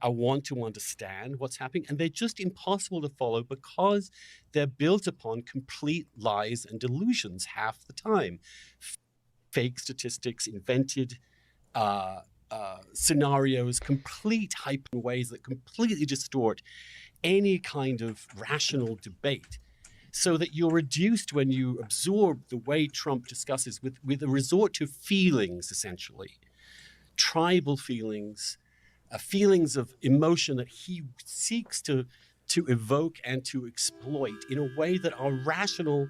I want to understand what's happening, and they're just impossible to follow because they're built upon complete lies and delusions half the time. Fake statistics, invented scenarios, complete hype in ways that completely distort any kind of rational debate. So that you're reduced, when you absorb the way Trump discusses, with a resort to feelings, essentially, tribal feelings, feelings of emotion that he seeks to evoke and to exploit in a way that our rational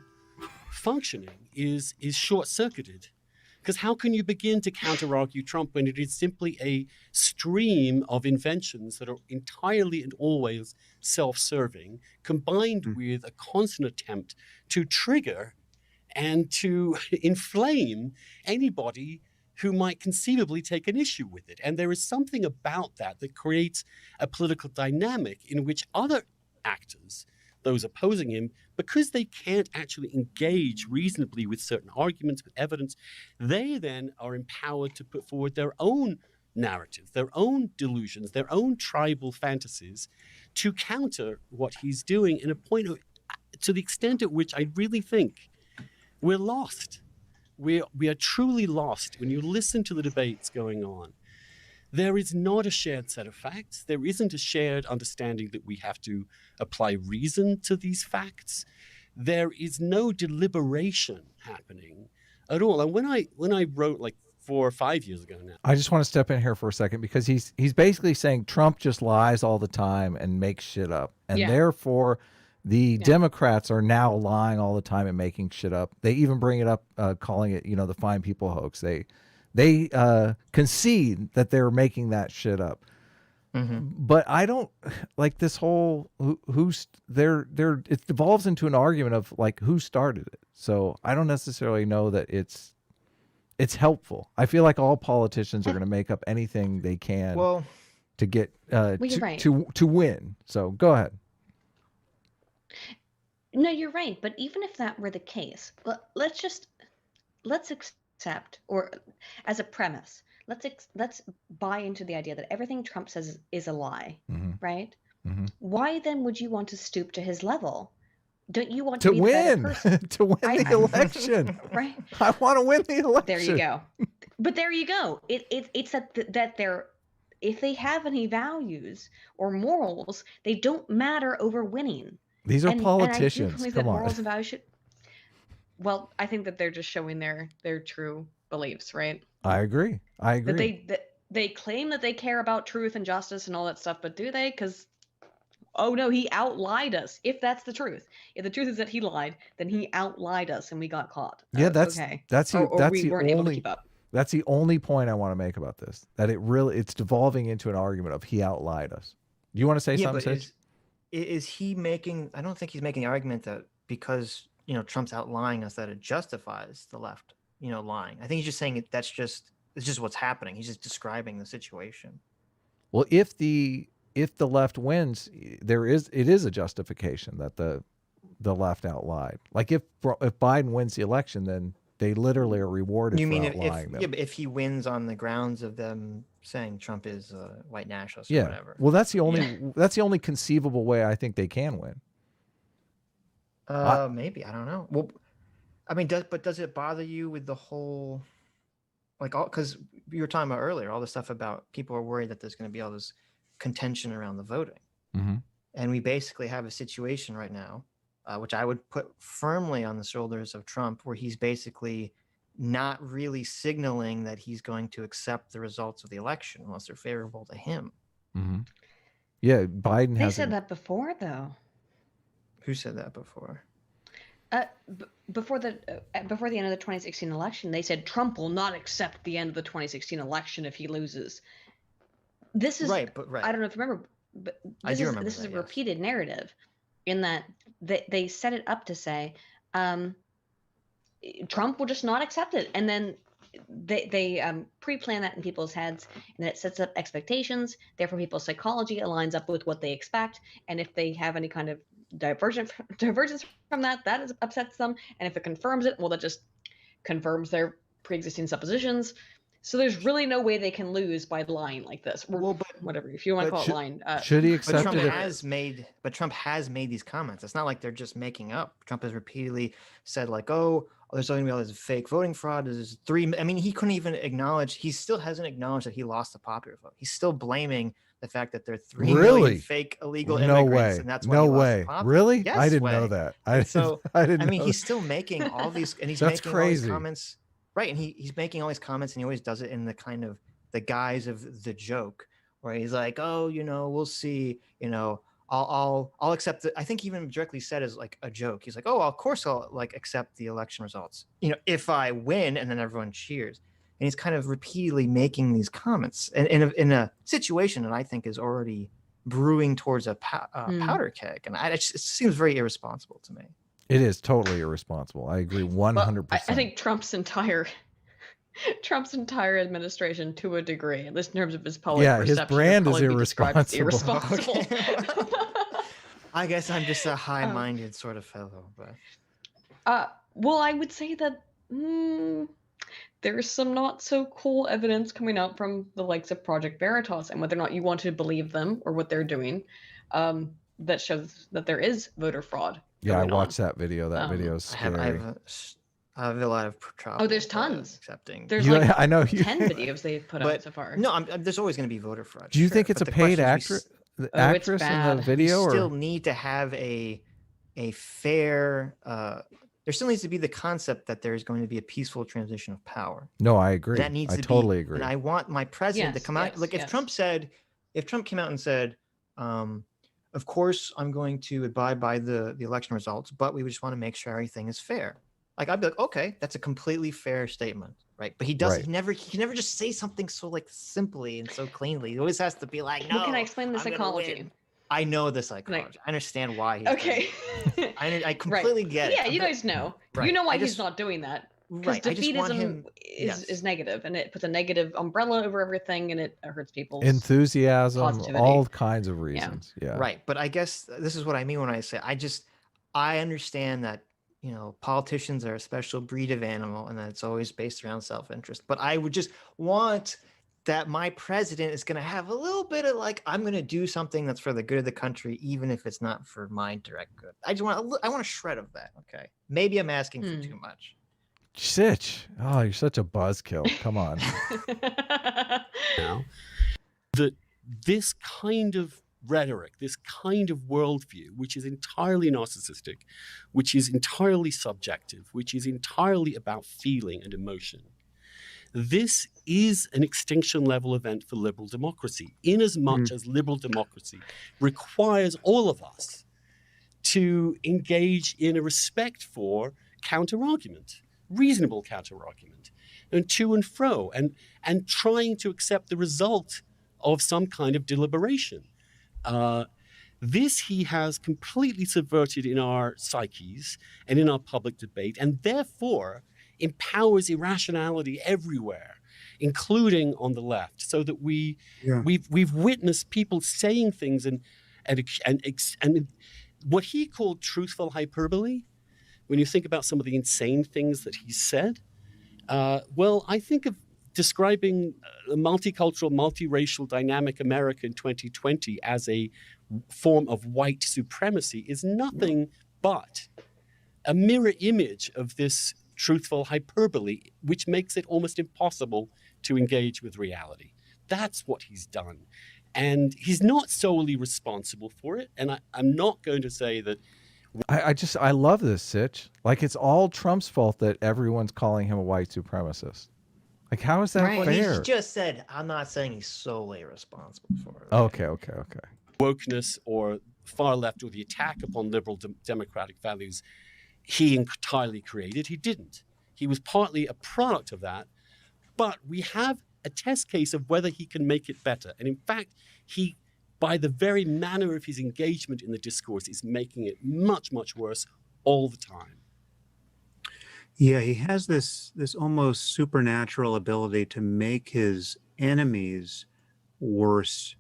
functioning is short-circuited. Because how can you begin to counter-argue Trump when it is simply a stream of inventions that are entirely and always self-serving, combined with a constant attempt to trigger and to inflame anybody who might conceivably take an issue with it? And there is something about that that creates a political dynamic in which other actors, those opposing him, because they can't actually engage reasonably with certain arguments, with evidence, they then are empowered to put forward their own narratives, their own delusions, their own tribal fantasies to counter what he's doing, in a point of, to the extent at which I really think we're lost. We are truly lost when you listen to the debates going on. There is not a shared set of facts. There isn't a shared understanding that we have to apply reason to these facts. There is no deliberation happening at all. And when I wrote, like 4 or 5 years ago now, I just want to step in here for a second, because he's basically saying Trump just lies all the time and makes shit up, and therefore the Democrats are now lying all the time and making shit up. They even bring it up, calling it, the Fine People hoax. They concede that they're making that shit up. But I don't like this whole it devolves into an argument of like who started it. So I don't necessarily know that it's helpful. I feel like all politicians are going to make up anything they can to get to win. So go ahead. No, you're right. But even if that were the case, let's accept, or as a premise, let's buy into the idea that everything Trump says is a lie, right? Why then would you want to stoop to his level? Don't you want to be win? The better person? To win the election, right? I want to win the election. There you go. But there you go. It's that they're, if they have any values or morals, they don't matter over winning. These are politicians. And I do believe Come that on. morals and values should. Well, I think that they're just showing their true beliefs, right? I agree. That they claim that they care about truth and justice and all that stuff, but do they? Because, oh no, he outlied us. If that's the truth, if the truth is that he lied, then he outlied us and we got caught. Yeah, that's okay. Or we weren't able to keep up. That's the only point I want to make about this. That it's devolving into an argument of he outlied us. You want to say something, Sitch? Is he making? I don't think he's making the argument that because Trump's outlying us that it justifies the left lying. I think he's just saying it's just what's happening. He's just describing the situation. Well, if the left wins, it is a justification that the left outlied. Like if Biden wins the election, then they literally are rewarded. You for mean outlying them. Yeah, but if he wins on the grounds of them saying Trump is a white nationalist or whatever. Well, that's the only conceivable way I think they can win. Maybe, I don't know. Well, I mean, does it bother you with the whole, because you were talking about earlier, all the stuff about people are worried that there's going to be all this contention around the voting. And we basically have a situation right now, which I would put firmly on the shoulders of Trump, where he's basically not really signaling that he's going to accept the results of the election unless they're favorable to him. Yeah, Biden has. They said that before, though. Who said that before? Before the end of the 2016 election, they said Trump will not accept the end of the 2016 election if he loses. This is right. I don't know if you remember, but this is a repeated narrative, in that they set it up to say Trump will just not accept it, and then they pre-plan that in people's heads, and then it sets up expectations. Therefore, people's psychology aligns up with what they expect, and if they have any kind of divergence from that upsets them. And if it confirms it, well, that just confirms their pre-existing suppositions. So there's really no way they can lose by lying like this. Or Well, whatever, if you want to but call it lying. Should he But accept Trump it? If, has made, Trump has made these comments. It's not like they're just making up. Trump has repeatedly said like, "Oh, there's going to be all this fake voting fraud." There's 3. I mean, he couldn't even acknowledge. He still hasn't acknowledged that he lost the popular vote. He's still blaming the fact that there are 3 million fake illegal no immigrants, way. and that's why No he lost way. the popular. Really? Yes, I didn't way. know that. And so I didn't. I mean, know he's still making all these, and he's That's making all these crazy. comments, right? And he's making all these comments, and he always does it in the kind of the guise of the joke, where he's like, "Oh, you know, we'll see, you know, I'll accept it." I think he even directly said as like a joke. He's like, "Oh, of course I'll like accept the election results, you know, if I win," and then everyone cheers. And he's kind of repeatedly making these comments, and in a situation that I think is already brewing towards a powder keg, and it seems very irresponsible to me. It is totally irresponsible. I agree 100%. I think Trump's entire administration, to a degree, at least in terms of his public perception, his brand is probably be described as irresponsible. irresponsible. I guess I'm just a high-minded sort of fellow, but well, I would say that there's some not so cool evidence coming out from the likes of Project Veritas, and whether or not you want to believe them or what they're doing, that shows that there is voter fraud. Yeah, I watched that video. That video is I scary. have a lot of trouble. Oh, there's tons. Accepting. There's like I know 10 videos they've put out so far. No, there's always going to be voter fraud. Do you think it's a paid actress in the video? We still or? need to have a fair. There still needs to be the concept that there is going to be a peaceful transition of power. No, I agree. That needs to totally be, agree. And I want my president to come out. Like if Trump came out and said, "Of course, I'm going to abide by the election results, but we just want to make sure everything is fair." Like I'd be like, okay, that's a completely fair statement, right? But he doesn't. Right. He can never just say something so like simply and so cleanly. He always has to be like, "No." Well, can I explain the psychology? I know the psychology. I understand why. Okay. I completely get it. Yeah, you guys know. Right. You know why he's not doing that. Because defeatism is negative, and it puts a negative umbrella over everything, and it hurts people's enthusiasm, positivity. all kinds of reasons. Yeah. Right. But I guess this is what I mean when I say I understand that, you know, politicians are a special breed of animal, and that it's always based around self-interest. But I would just want that my president is going to have a little bit of like, I'm going to do something that's for the good of the country, even if it's not for my direct good. I want a shred of that. Okay. Maybe I'm asking for too much. Sitch. Oh, you're such a buzzkill. Come on. Now, that this kind of rhetoric, this kind of worldview, which is entirely narcissistic, which is entirely subjective, which is entirely about feeling and emotion, this is an extinction level event for liberal democracy, in as much as liberal democracy requires all of us to engage in a respect for counter-argument, reasonable counter-argument, and to and fro, and trying to accept the result of some kind of deliberation. This he has completely subverted in our psyches and in our public debate, and therefore empowers irrationality everywhere, including on the left, so that we've witnessed people saying things and what he called truthful hyperbole. When you think about some of the insane things that he said, well, I think of describing a multicultural, multiracial, dynamic America in 2020 as a form of white supremacy is nothing but a mirror image of this truthful hyperbole, which makes it almost impossible to engage with reality. That's what he's done. And he's not solely responsible for it. And I'm not going to say that. I love this, Sitch. Like, it's all Trump's fault that everyone's calling him a white supremacist. Like, how is that fair? He just said, I'm not saying he's solely responsible for it. Okay. Wokeness or far left or the attack upon liberal democratic values he entirely created. He didn't. He was partly a product of that. But we have a test case of whether he can make it better. And in fact, he, by the very manner of his engagement in the discourse, is making it much, much worse all the time. Yeah, he has this almost supernatural ability to make his enemies worse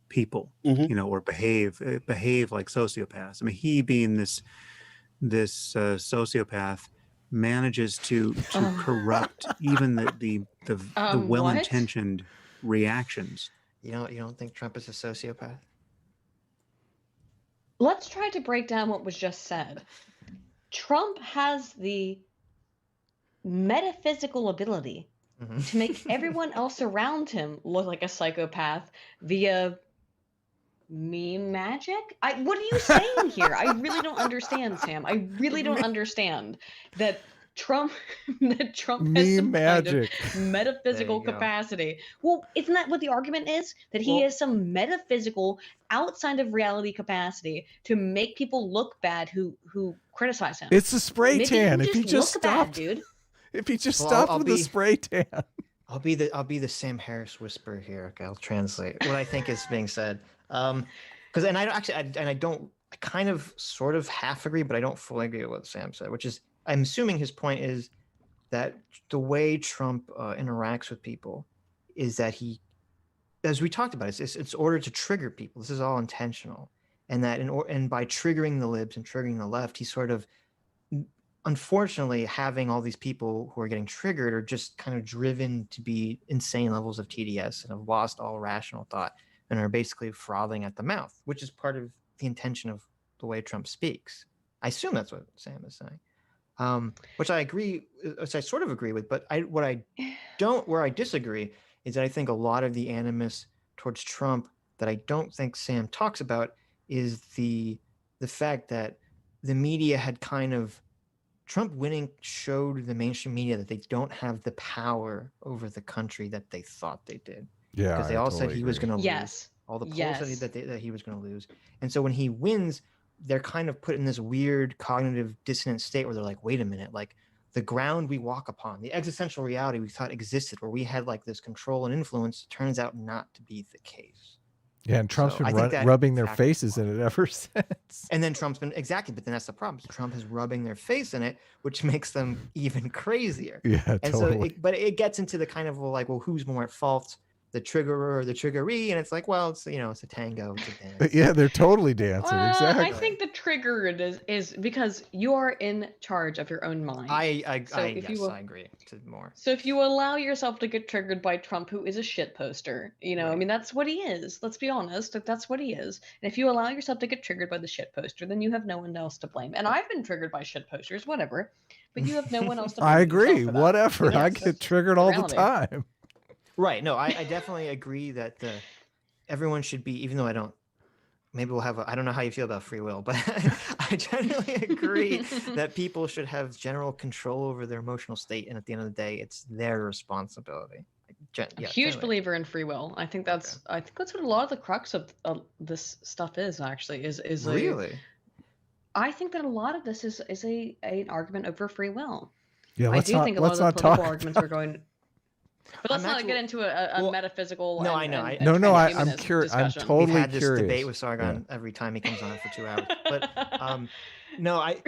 people, you know, or behave like sociopaths. I mean, he being this sociopath, manages to corrupt even the What? well-intentioned reactions. You don't think Trump is a sociopath? Let's try to break down what was just said. Trump has the metaphysical ability to make everyone else around him look like a psychopath via meme magic? What are you saying here? I really don't understand, Sam. I really don't understand that Trump has some Meme magic. kind of metaphysical There you go. capacity. Well, isn't that what the argument is? That he Well- has some metaphysical, outside of reality capacity to make people look bad who criticize him. It's a spray Maybe tan. you If he just look bad, stopped, dude. if he just Well, stopped I'll with the be- spray tan. I'll be the Sam Harris whisperer here. Okay, I'll translate what I think is being said. Because I kind of sort of half agree, but I don't fully agree with what Sam said, which is I'm assuming his point is that the way Trump interacts with people is that he, as we talked about, it's ordered to trigger people. This is all intentional, and that and by triggering the libs and triggering the left, he's sort of, unfortunately, having all these people who are getting triggered are just kind of driven to be insane levels of TDS and have lost all rational thought and are basically frothing at the mouth, which is part of the intention of the way Trump speaks. I assume that's what Sam is saying. Which I sort of agree with, but where I disagree is that I think a lot of the animus towards Trump that I don't think Sam talks about is the fact that the media had kind of, Trump winning showed the mainstream media that they don't have the power over the country that they thought they did. Yeah, Because they all said he was going to lose. Yes. All the polls Yes. that he was going to lose. And so when he wins, they're kind of put in this weird cognitive dissonant state where they're like, wait a minute, like the ground we walk upon, the existential reality we thought existed, where we had like this control and influence, turns out not to be the case. Yeah, and Trump's So I been think that rubbing their factors faces in it ever since. And then Trump's been, exactly, but then that's the problem. Trump is rubbing their face in it, which makes them even crazier. Yeah, And totally. so, but it gets into the kind of like, well, who's more at fault, the triggerer or the triggeree? And it's like, well, it's it's a tango, it's a dance. Yeah, they're totally dancing. Exactly. I think the trigger is because you are in charge of your own mind. I agree to more. So if you allow yourself to get triggered by Trump, who is a shit poster, I Right. mean, that's what he is. Let's be honest. That's what he is. And if you allow yourself to get triggered by the shit poster, then you have no one else to blame. And I've been triggered by shit posters, whatever. But you have no one else to blame. I but yourself agree. for that. Whatever. Yes, I that's get triggered all the reality. time. Right. No, I definitely agree that everyone should be, even though I don't, maybe we'll have I don't know how you feel about free will, but I generally agree that people should have general control over their emotional state. And at the end of the day, it's their responsibility. I'm a huge believer in free will. I think that's what a lot of the crux of this stuff is actually is Really? I think that a lot of this is an argument over free will. Yeah, I do think a lot of the political arguments are going. But let's not get into a metaphysical. No, and, I know. and I'm humanist curious. I'm discussion. totally We've had this curious. debate with Sargon every time he comes on for 2 hours. But no, I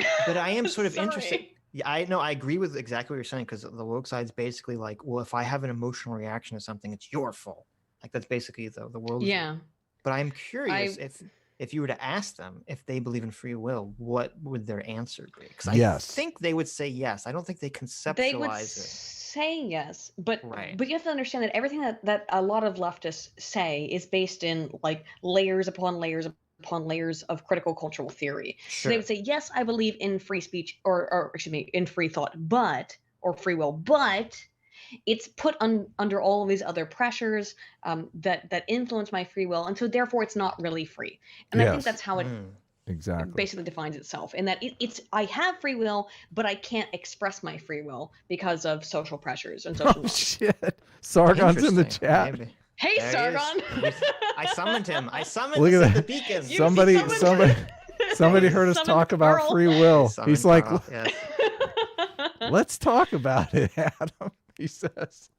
am sort of interested. Sorry. Yeah, I agree with exactly what you're saying, because the woke side's basically like, well, if I have an emotional reaction to something, it's your fault. Like that's basically the world. Yeah. But I'm curious if you were to ask them if they believe in free will, what would their answer be? Because I think they would say yes. I don't think they conceptualize They would it. say yes, but Right. but you have to understand that everything that a lot of leftists say is based in like layers upon layers upon layers of critical cultural theory. So they would say, yes, I believe in free speech or excuse me, in free thought, or free will, but it's put under all of these other pressures that influence my free will, and so therefore it's not really free. And I think that's how it exactly basically defines itself, in that it's I have free will, but I can't express my free will because of social pressures and social Oh norms. shit! Sargon's in the Interesting. chat. Maybe. Hey, There he is. Sargon! I summoned him. I summoned Look at the that. beacon. You Somebody heard us Summoned talk about Carl. free will. Summoned He's like, Carl, yes. let's talk about it, Adam. He says.